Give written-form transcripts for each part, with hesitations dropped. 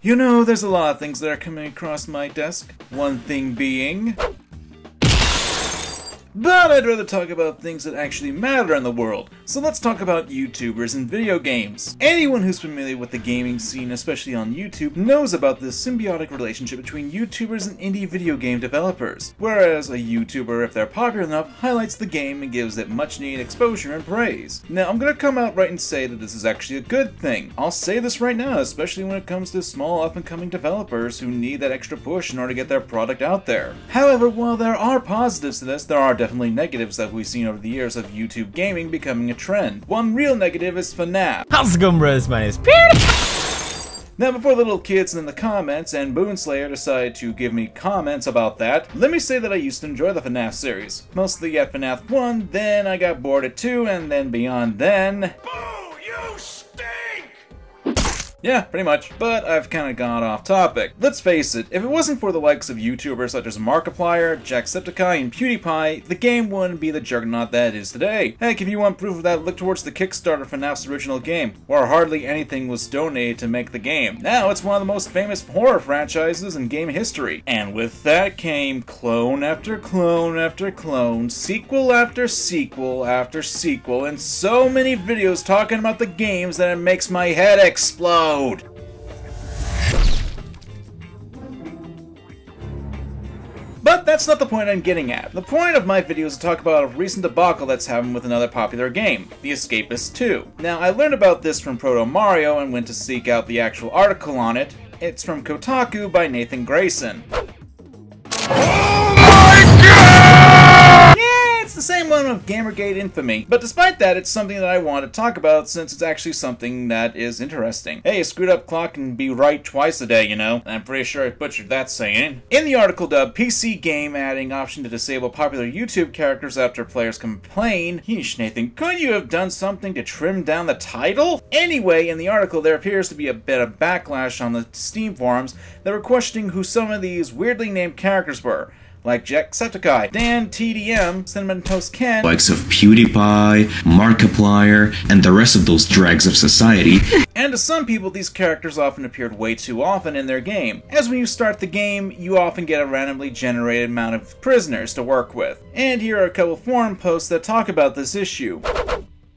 You know, there's a lot of things that are coming across my desk. One thing being... But I'd rather talk about things that actually matter in the world, so let's talk about YouTubers and video games. Anyone who's familiar with the gaming scene, especially on YouTube, knows about this symbiotic relationship between YouTubers and indie video game developers, whereas a YouTuber, if they're popular enough, highlights the game and gives it much needed exposure and praise. Now, I'm gonna come out right and say that this is actually a good thing. I'll say this right now, especially when it comes to small up-and-coming developers who need that extra push in order to get their product out there. However, while there are positives to this, there are definitely negatives that we've seen over the years of YouTube gaming becoming a trend. One real negative is FNAF. How's it going, bros? My name is Peter. Now, before the little kids in the comments and Boonslayer decided to give me comments about that, let me say that I used to enjoy the FNAF series. Mostly at FNAF 1, then I got bored at 2, and then beyond then... Boo! You stink! Yeah, pretty much. But I've kinda gone off topic. Let's face it, if it wasn't for the likes of YouTubers such as Markiplier, Jacksepticeye, and PewDiePie, the game wouldn't be the juggernaut that it is today. Heck, if you want proof of that, look towards the Kickstarter for FNAF's original game, where hardly anything was donated to make the game. Now it's one of the most famous horror franchises in game history. And with that came clone after clone after clone, sequel after sequel after sequel, and so many videos talking about the games that it makes my head explode. But that's not the point I'm getting at. The point of my video is to talk about a recent debacle that's happened with another popular game, The Escapist 2. Now, I learned about this from Proto Mario and went to seek out the actual article on it. It's from Kotaku by Nathan Grayson. It's the same one of Gamergate infamy, but despite that, it's something that I want to talk about since it's actually something that is interesting. Hey, a screwed up clock can be right twice a day, you know? I'm pretty sure I butchered that saying. In the article dubbed PC Game adding option to disable popular YouTube characters after players complain, yeesh Nathan, couldn't you have done something to trim down the title? Anyway, in the article there appears to be a bit of backlash on the Steam forums that were questioning who some of these weirdly named characters were. Like Jacksepticeye, Dan, TDM, Cinnamon Toast Ken, likes of PewDiePie, Markiplier, and the rest of those dregs of society. And to some people, these characters often appeared way too often in their game, as when you start the game, you often get a randomly generated amount of prisoners to work with. And here are a couple forum posts that talk about this issue.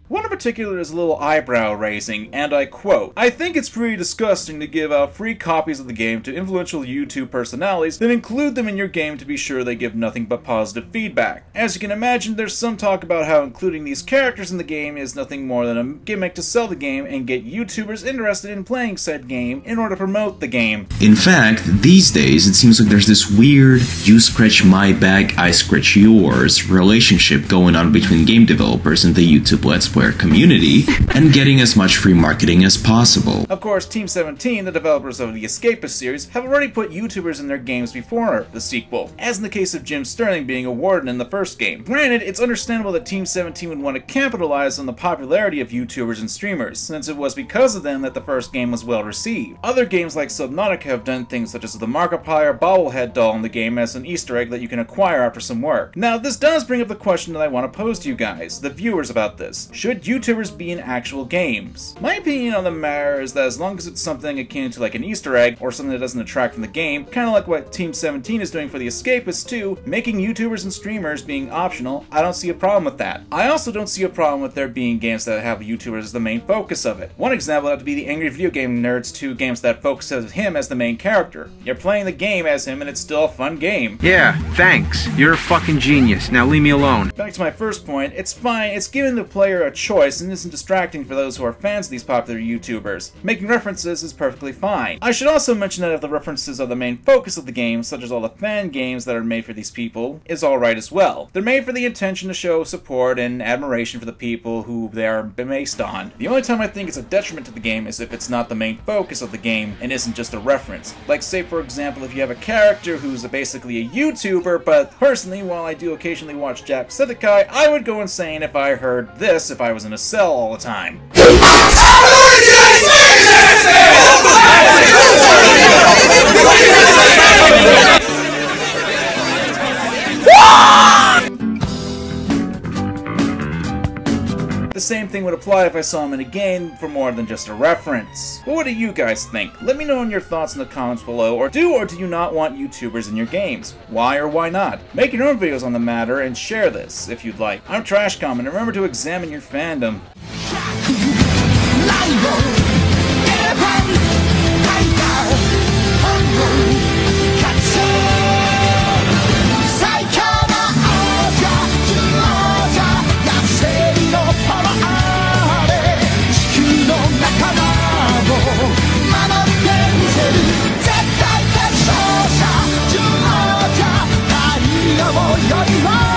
One in particular is a little eyebrow-raising, and I quote, "I think it's pretty disgusting to give out free copies of the game to influential YouTube personalities, then include them in your game to be sure they give nothing but positive feedback. As you can imagine, there's some talk about how including these characters in the game is nothing more than a gimmick to sell the game and get YouTubers interested in playing said game in order to promote the game." In fact, these days, it seems like there's this weird you scratch my back, I scratch yours relationship going on between game developers and the YouTube Let's Play community, and getting as much free marketing as possible. Of course, Team 17, the developers of the Escapist series, have already put YouTubers in their games before the sequel, as in the case of Jim Sterling being a warden in the first game. Granted, it's understandable that Team 17 would want to capitalize on the popularity of YouTubers and streamers, since it was because of them that the first game was well received. Other games like Subnautica have done things such as the Markiplier bobblehead doll in the game as an Easter egg that you can acquire after some work. Now, this does bring up the question that I want to pose to you guys, the viewers, about this. Should YouTubers be in actual games? My opinion on the matter is that as long as it's something akin to like an Easter egg or something that doesn't detract from the game, kind of like what Team 17 is doing for the Escapists 2, making YouTubers and streamers being optional, I don't see a problem with that. I also don't see a problem with there being games that have YouTubers as the main focus of it. One example would have to be the Angry Video Game Nerd's 2 games that focus him as the main character. You're playing the game as him and it's still a fun game. Yeah, thanks. You're a fucking genius. Now leave me alone. Back to my first point, it's fine, it's giving the player a choice and isn't distracting for those who are fans of these popular YouTubers. Making references is perfectly fine. I should also mention that if the references are the main focus of the game, such as all the fan games that are made for these people, is alright as well. They're made for the intention to show support and admiration for the people who they are based on. The only time I think it's a detriment to the game is if it's not the main focus of the game and isn't just a reference. Like say for example if you have a character who's basically a YouTuber, but personally while I do occasionally watch Jacksepticeye, I would go insane if I heard this if I was in a cell all the time. The same same thing would apply if I saw him in a game for more than just a reference. But what do you guys think? Let me know your thoughts in the comments below, or do you not want YouTubers in your games? Why or why not? Make your own videos on the matter and share this if you'd like. I'm TrashCom, and remember to examine your fandom. Yo, yo, yo.